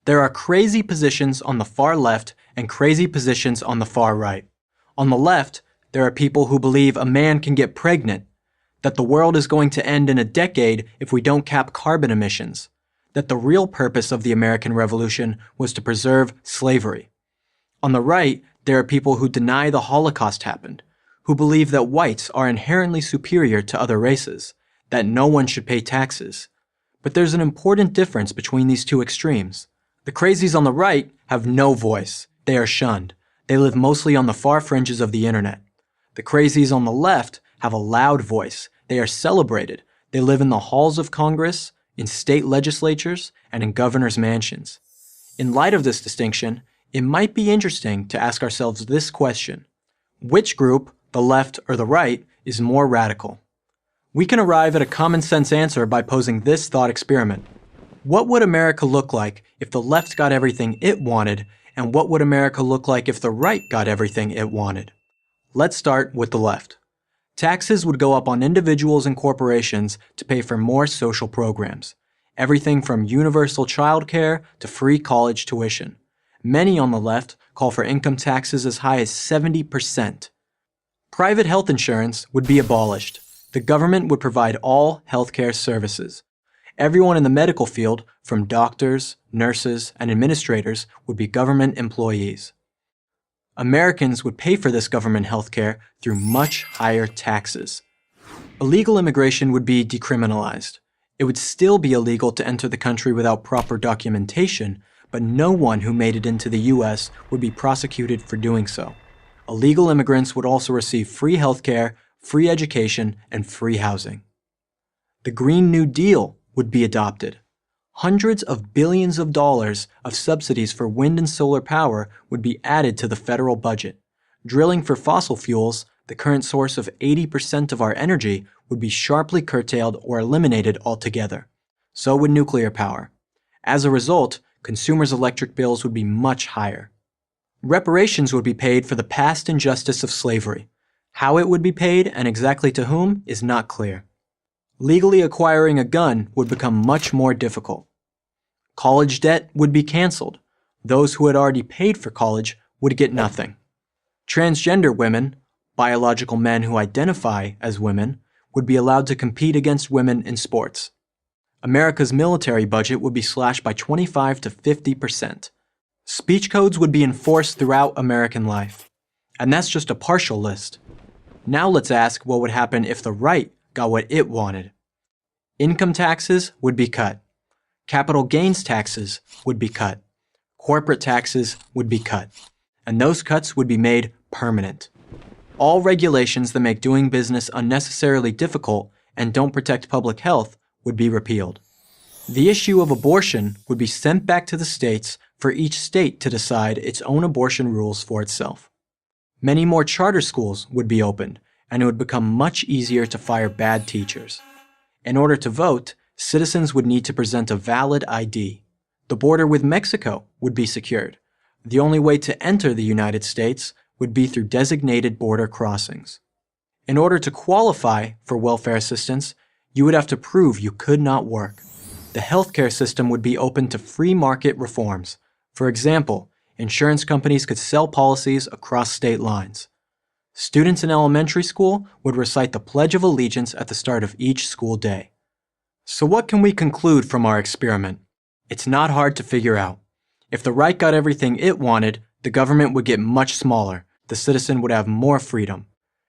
There are crazy positions on the far left and crazy positions on the far right. On the left, there are people who believe a man can get pregnant, that the world is going to end in a decade if we don't cap carbon emissions, that the real purpose of the American Revolution was to preserve slavery. On the right, there are people who deny the Holocaust happened, who believe that whites are inherently superior to other races, that no one should pay taxes. But there's an important difference between these two extremes. The crazies on the right have no voice. They are shunned. They live mostly on the far fringes of the internet. The crazies on the left have a loud voice. They are celebrated. They live in the halls of Congress, in state legislatures, and in governors' mansions. In light of this distinction, it might be interesting to ask ourselves this question: which group, the left or the right, is more radical? We can arrive at a common sense answer by posing this thought experiment. What would America look like if the left got everything it wanted, and what would America look like if the right got everything it wanted? Let's start with the left. Taxes would go up on individuals and corporations to pay for more social programs. Everything from universal childcare to free college tuition. Many on the left call for income taxes as high as 70%. Private health insurance would be abolished. The government would provide all healthcare services. Everyone in the medical field, from doctors, nurses, and administrators, would be government employees. Americans would pay for this government healthcare through much higher taxes. Illegal immigration would be decriminalized. It would still be illegal to enter the country without proper documentation, but no one who made it into the U.S. would be prosecuted for doing so. Illegal immigrants would also receive free healthcare, free education, and free housing. The Green New Deal would be adopted. Hundreds of billions of dollars of subsidies for wind and solar power would be added to the federal budget. Drilling for fossil fuels, the current source of 80% of our energy, would be sharply curtailed or eliminated altogether. So would nuclear power. As a result, consumers' electric bills would be much higher. Reparations would be paid for the past injustice of slavery. How it would be paid and exactly to whom is not clear. Legally acquiring a gun would become much more difficult. College debt would be canceled. Those who had already paid for college would get nothing. Transgender women, biological men who identify as women, would be allowed to compete against women in sports. America's military budget would be slashed by 25 to 50%. Speech codes would be enforced throughout American life. And that's just a partial list. Now let's ask what would happen if the right got what it wanted. Income taxes would be cut. Capital gains taxes would be cut. Corporate taxes would be cut. And those cuts would be made permanent. All regulations that make doing business unnecessarily difficult and don't protect public health would be repealed. The issue of abortion would be sent back to the states for each state to decide its own abortion rules for itself. Many more charter schools would be opened, and it would become much easier to fire bad teachers. In order to vote, citizens would need to present a valid ID. The border with Mexico would be secured. The only way to enter the United States would be through designated border crossings. In order to qualify for welfare assistance, you would have to prove you could not work. The healthcare system would be open to free market reforms. For example, insurance companies could sell policies across state lines. Students in elementary school would recite the Pledge of Allegiance at the start of each school day. So what can we conclude from our experiment? It's not hard to figure out. If the right got everything it wanted, the government would get much smaller. The citizen would have more freedom.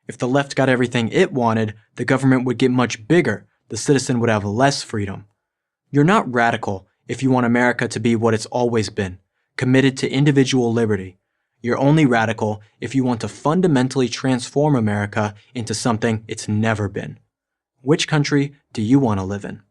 If the left got everything it wanted, the government would get much bigger. The citizen would have less freedom. You're not radical if you want America to be what it's always been, committed to individual liberty. You're only radical if you want to fundamentally transform America into something it's never been. Which country do you want to live in?